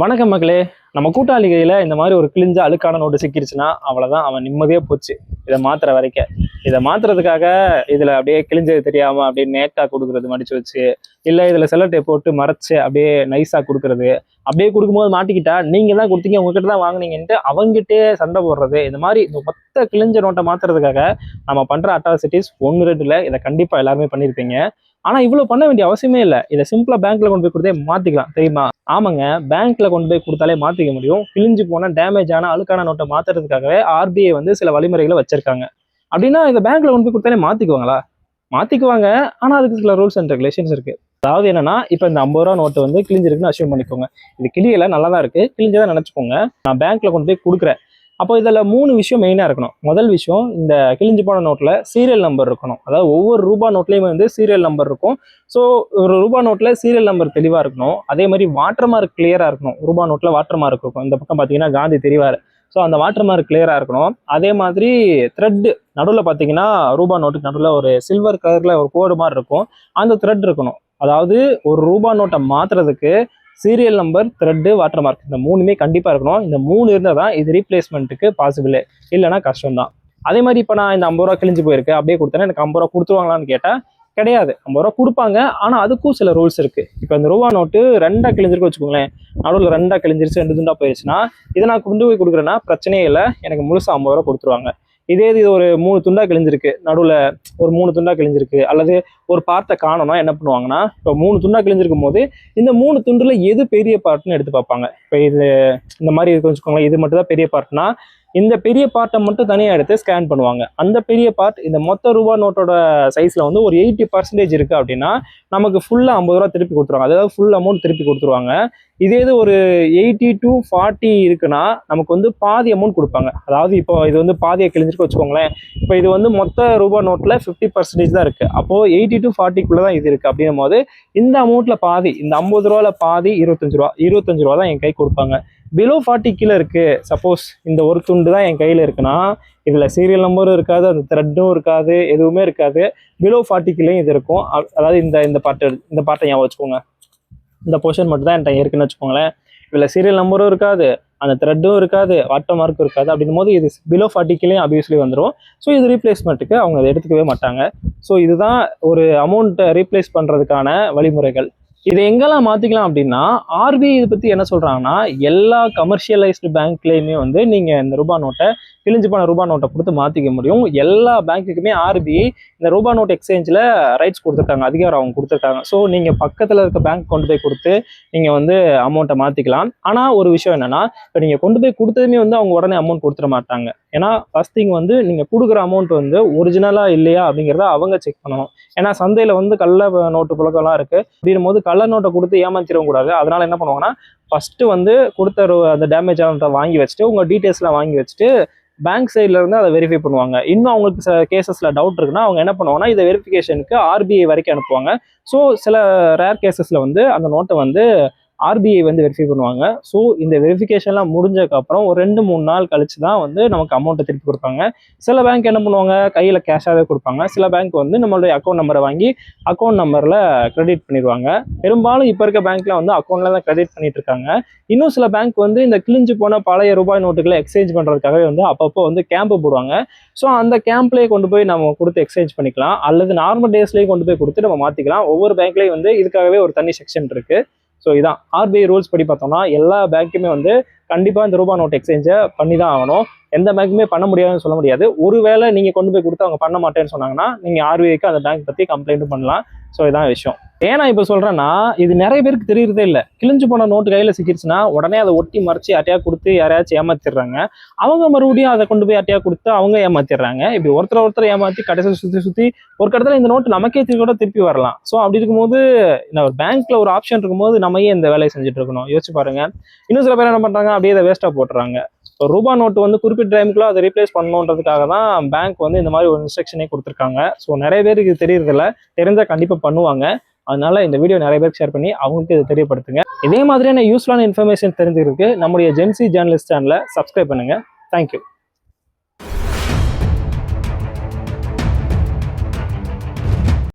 வணக்கம் மக்களே. நம்ம கூட்டாளி கையில் இந்த மாதிரி ஒரு கிழிஞ்ச அழுக்கான நோட்டு சிக்கிருச்சுன்னா அவ்வளோதான், அவன் நிம்மதியே போச்சு. இதை மாற்றுற வரைக்கும் இதை மாற்றுறதுக்காக இதில் அப்படியே கிழிஞ்சது தெரியாமல் அப்படியே நேக்காக கொடுக்குறது, மடிச்சு வச்சு, இல்லை இதில் செல்லட்டை போட்டு மறைச்சு அப்படியே நைஸாக கொடுக்குறது. அப்படியே கொடுக்கும்போது மாட்டிக்கிட்டா நீங்கள் தான் கொடுத்தீங்க, உங்ககிட்ட தான் வாங்கினீங்கன்ட்டு அவங்ககிட்டே சண்டை போடுறது. இந்த மாதிரி இந்த மொத்த கிழிஞ்ச நோட்டை மாற்றுறதுக்காக நம்ம பண்ணுற அட்ராசிட்டிஸ் 1-2 இல்லை. இதை கண்டிப்பாக எல்லாருமே பண்ணியிருப்பீங்க. ஆனா இவ்வளவு பண்ண வேண்டிய அவசியமே இல்லை. இதை சிம்பிளா பேங்க்ல கொண்டு போய் கொடுத்தே மாத்திக்கலாம், தெரியுமா? ஆமாங்க, பேங்க்ல கொண்டு போய் கொடுத்தாலே மாத்திக்க முடியும். கிழிஞ்சு போன டேமேஜ் ஆன அழுக்கான நோட்டை மாத்துறதுக்காகவே ஆர்பிஐ சில வழிமுறைகளை வச்சிருக்காங்க. அப்படின்னா இதை பேங்க்ல கொண்டு போய் கொடுத்தாலே மாத்திக்குவாங்களா? மாத்திக்குவாங்க. ஆனா அதுக்கு சில ரூல்ஸ் அண்ட் ரெகுலேஷன்ஸ் இருக்கு. அதாவது என்னன்னா, இப்ப இந்த 50 ரூபா நோட்டு கிழிஞ்சிருக்குன்னு அசியூம் பண்ணிக்கோங்க. இது கிளியில நல்லா தான் இருக்கு, கிழிஞ்சதான் நினைச்சுக்கோங்க. நான் பேங்க்ல கொண்டு போய் கொடுக்குறேன். அப்போ இதில் 3 விஷயம் மெயினாக இருக்கணும். முதல் விஷயம், இந்த கிழிஞ்சு போன நோட்டில் சீரியல் நம்பர் இருக்கணும். அதாவது ஒவ்வொரு ரூபா நோட்லேயுமே சீரியல் நம்பர் இருக்கும். ஸோ ஒரு ரூபா நோட்டில் சீரியல் நம்பர் தெளிவாக இருக்கணும். அதே மாதிரி வாட்டர் மார்க் கிளியராக இருக்கணும். ரூபா நோட்டில் வாட்டர் மார்க் இருக்கும். இந்த பக்கம் பார்த்தீங்கன்னா காந்தி தெரிவார். ஸோ அந்த வாட்டர் மார்க் கிளியராக இருக்கணும். அதே மாதிரி த்ரெட் நடுவில் பார்த்தீங்கன்னா ரூபா நோட்டுக்கு நடுவில் ஒரு சில்வர் கலரில் ஒரு கோடு மாதிரி இருக்கும். அந்த த்ரெட் இருக்கணும். அதாவது ஒரு ரூபா நோட்டை மாற்றுறதுக்கு serial number, thread, water mark, இந்த 3மே கண்டிப்பாக இருக்கணும். இந்த 3 இருந்தால் தான் இது ரீப்ளேஸ்மெண்ட்டுக்கு பாசிபிள், இல்லைனா கஷ்டம் தான். அதே மாதிரி இப்போ நான் இந்த 50 ரூபா கிழிஞ்சு போயிருக்கு, அப்படியே கொடுத்தேன்னா எனக்கு 50 ரூபா கொடுத்துருவாங்களான்னு கேட்டால் கிடையாது. 50 ரூபா கொடுப்பாங்க. ஆனால் அதுக்கும் சில ரூல்ஸ் இருக்குது. இப்போ இந்த ரூபா நோட்டு 2ஆக கிழிஞ்சிருக்கு வச்சுக்கோங்களேன். நடுவில் 2ஆக கிழிஞ்சிருச்சு, 2 துண்டாக போயிடுச்சுன்னா இதை நான் கொண்டு போய் கொடுக்குறேன்னா பிரச்சனையே இல்லை, எனக்கு முழுசாக 50 ரூபா கொடுத்துருவாங்க. இதே இது ஒரு 3 துண்டா கிழிஞ்சிருக்கு, நடுவில் ஒரு 3 துண்டா கிழிஞ்சிருக்கு, அல்லது ஒரு பார்ட்டை காணோம்னா என்ன பண்ணுவாங்கன்னா, இப்போ 3 துண்டா கிழிஞ்சிருக்கும் போது இந்த 3 துண்டுல எது பெரிய பார்ட்னு எடுத்து பார்ப்பாங்க. இப்போ இது இந்த மாதிரி இருக்கு வச்சுக்கோங்களேன், இது மட்டும் தான் பெரிய பார்ட்னா இந்த பெரிய பார்ட்டை மட்டும் தனியாக எடுத்து ஸ்கேன் பண்ணுவாங்க. அந்த பெரிய பார்ட் இந்த மொத்த ரூபா நோட்டோட சைஸில் ஒரு 80% இருக்குது அப்படின்னா நமக்கு ஃபுல்லாக 50 ரூபா திருப்பி கொடுத்துருவாங்க. அதாவது ஃபுல் அமௌண்ட் திருப்பி கொடுத்துருவாங்க. இதே இது ஒரு 80 to 40 இருக்குன்னா நமக்கு பாதி அமௌண்ட் கொடுப்பாங்க. அதாவது இப்போ இது பாதியை கிழிஞ்சிருக்கு வச்சுக்கோங்களேன். இப்போ இது மொத்த ரூபா நோட்டில் 50% தான் இருக்குது. அப்போது 80 to 40க்குள்ளே தான் இது இருக்குது. அப்படின்னும் போது இந்த அமௌண்ட்டில் பாதி, இந்த 50 ரூபாவில் பாதி 25 ரூபா தான் என் கை கொடுப்பாங்க. பிலோ 40 கீழே இருக்குது, சப்போஸ் இந்த ஒரு துண்டு தான் என் கையில் இருக்குன்னா இதில் சீரியல் நம்பரும் இருக்காது, அந்த த்ரெட்டும் இருக்காது, எதுவுமே இருக்காது. பிலோ 40 கீழேயும் இது இருக்கும். அதாவது இந்த பார்ட்டை ஞாபகம் வச்சுக்கோங்க. இந்த போர்ஷன் மட்டும் தான் என்கிட்ட இருக்குன்னு வச்சுக்கோங்களேன். இதில் சீரியல் நம்பரும் இருக்காது, அந்த த்ரெட்டும் இருக்காது, வாட்டர் மார்க்கும் இருக்காது. அப்படின்னும் போது இது பிலோ 40 கீழே அபியஸ்லி வந்துடும். ஸோ இது ரீப்ளேஸ்மெண்ட்டுக்கு அவங்க அதை எடுத்துக்கவே மாட்டாங்க. ஸோ இதுதான் ஒரு அமௌண்ட்டை ரீப்ளேஸ் பண்ணுறதுக்கான வழிமுறைகள். இதை எங்கெல்லாம் மாற்றிக்கலாம் அப்படின்னா, ஆர்பிஐ இதை பற்றி என்ன சொல்கிறாங்கன்னா, எல்லா கமர்ஷியலைஸ்டு பேங்க்லேயுமே நீங்கள் இந்த ரூபா நோட்டை, கிழிஞ்சு போன ரூபா நோட்டை கொடுத்து மாற்றிக்க முடியும். எல்லா பேங்க்குக்குமே ஆர்பிஐ இந்த ரூபா நோட் எக்ஸ்சேஞ்சில் ரைட்ஸ் கொடுத்துருக்காங்க, அதிகாரம் அவங்க கொடுத்துருக்காங்க. ஸோ நீங்கள் பக்கத்தில் இருக்க பேங்க் கொண்டு போய் கொடுத்து நீங்கள் அமௌண்ட்டை மாற்றிக்கலாம். ஆனால் ஒரு விஷயம் என்னென்னா, இப்போ நீங்கள் கொண்டு போய் கொடுத்ததுமே அவங்க உடனே அமௌண்ட் கொடுத்துட மாட்டாங்க. ஏன்னா ஃபர்ஸ்ட் திங் நீங்கள் கொடுக்குற அமௌண்ட் ஒரிஜினலாக இல்லையா அப்படிங்கிறத அவங்க செக் பண்ணணும். ஏன்னா சந்தையில் கள்ள நோட்டு புழக்கம்லாம் இருக்குது. அப்படின்னும் போது கள்ள நோட்டை கொடுத்து ஏமாத்திடவும் கூடாது. அதனால என்ன பண்ணுவாங்கன்னா, ஃபர்ஸ்ட்டு கொடுத்த அந்த டேமேஜ் ஆனதை வாங்கி வச்சுட்டு உங்கள் டீட்டெயில்ஸ்லாம் வாங்கி வச்சுட்டு பேங்க் சைட்ல இருந்து அதை வெரிஃபை பண்ணுவாங்க. இன்னும் அவங்களுக்கு கேசஸ்ல டவுட் இருக்குன்னா அவங்க என்ன பண்ணுவாங்கன்னா, இதை வெரிஃபிகேஷனுக்கு ஆர்பிஐ வரைக்கும் அனுப்புவாங்க. ஸோ சில ரேர் கேசஸ்ல அந்த நோட்டை ஆர்பிஐ வெரிஃபை பண்ணுவாங்க. ஸோ இந்த வெரிஃபிகேஷன்லாம் முடிஞ்சதுக்கப்புறம் ஒரு 2-3 நாள் கழிச்சு தான் நம்மளுக்கு அமௌண்ட்டை திருப்பி கொடுப்பாங்க. சில பேங்க் என்ன பண்ணுவாங்க, கையில் கேஷாகவே கொடுப்பாங்க. சில பேங்க் நம்மளுடைய அக்கௌண்ட் நம்பரை வாங்கி அக்கௌண்ட் நம்பரில் கிரெடிட் பண்ணிடுவாங்க. பெரும்பாலும் இப்போ இருக்க பேங்க்ல அக்கௌண்ட்ல தான் கிரெடிட் பண்ணிட்டு இருக்காங்க. இன்னும் சில பேங்க் இந்த கிழிஞ்சு போன பழைய ரூபாய் நோட்டுகளை எக்ஸ்சேஞ்ச் பண்ணுறதுக்காகவே அப்பப்போ கேம்ப் போடுவாங்க. ஸோ அந்த கேம்ப்லேயே கொண்டு போய் நம்ம கொடுத்து எக்ஸ்சேஞ்ச் பண்ணிக்கலாம், அல்லது நார்மல் டேஸ்லேயே கொண்டு போய் கொடுத்து நம்ம மாற்றிக்கலாம். ஒவ்வொரு பேங்க்லேயும் இதுக்காகவே ஒரு தனி செக்ஷன் இருக்குது. ஸோ இதான் ஆர்பிஐ ரூல்ஸ் படி பார்த்தோம்னா எல்லா பேங்க்குமே கண்டிப்பாக இந்த ரூபா நோட் எக்ஸ்சேஞ்சை பண்ணி தான் ஆகணும். எந்த பேங்க்குமே பண்ண முடியாதுன்னு சொல்ல முடியாது. ஒருவேளை நீங்கள் கொண்டு போய் கொடுத்து அவங்க பண்ண மாட்டேன்னு சொன்னாங்கன்னா நீங்கள் ஆர்பிஐக்கு அந்த பேங்க் பற்றி கம்ப்ளைண்ட்டும் பண்ணலாம். ஸோ இதான் விஷயம். ஏன்னா இப்போ சொல்கிறேன்னா, இது நிறைய பேருக்கு தெரியறதே இல்லை. கிழிஞ்சு போன நோட்டு கையில் சிக்கிடுச்சுன்னா உடனே அதை ஒட்டி மறைச்சி அட்டையாக கொடுத்து யாரையாச்சும் ஏமாத்திடுறாங்க. அவங்க மறுபடியும் அதை கொண்டு போய் அட்டையாக கொடுத்து அவங்க ஏமாத்திடுறாங்க. இப்படி ஒருத்தர் ஏமாற்றி கடைசியில் சுற்றி ஒரு கடத்தில் இந்த நோட்டு நமக்கே திருப்பி வரலாம். ஸோ அப்படி இருக்கும்போது ஒரு பேங்க்ல ஒரு ஆப்ஷன் இருக்கும்போது நம்ம ஏன் இந்த வேலையை செஞ்சுட்டு இருக்கணும்? யோசிச்சு பாருங்க. இன்னும் சில பேர் என்ன பண்ணுறாங்க, அப்படியே அதை வேஸ்ட்டாக போட்டுறாங்க. ரூபா நோட்டு குறிப்பிட்ட டைமுக்குள்ள அதை ரீப்ளேஸ் பண்ணணுன்றதுக்காக தான் பேங்க் இந்த மாதிரி ஒரு இன்ஸ்ட்ரக்ஷனே கொடுத்துருக்காங்க. ஸோ நிறைய பேருக்கு இது தெரியறதில்ல. தெரிஞ்சால் கண்டிப்பாக பண்ணுவாங்க. அதனால இந்த வீடியோ நிறைய பேருக்கு ஷேர் பண்ணி அவங்களுக்கு இதை தெரியப்படுத்துங்க. இதே மாதிரியான யூஸ்ஃபுல்லான இன்ஃபர்மேஷன் தெரிஞ்சுக்கிறதுக்கு நம்முடைய ஜென்சி ஜேர்னலிஸ்ட் சேனலை சப்ஸ்கிரைப் பண்ணுங்க. தேங்க்யூ.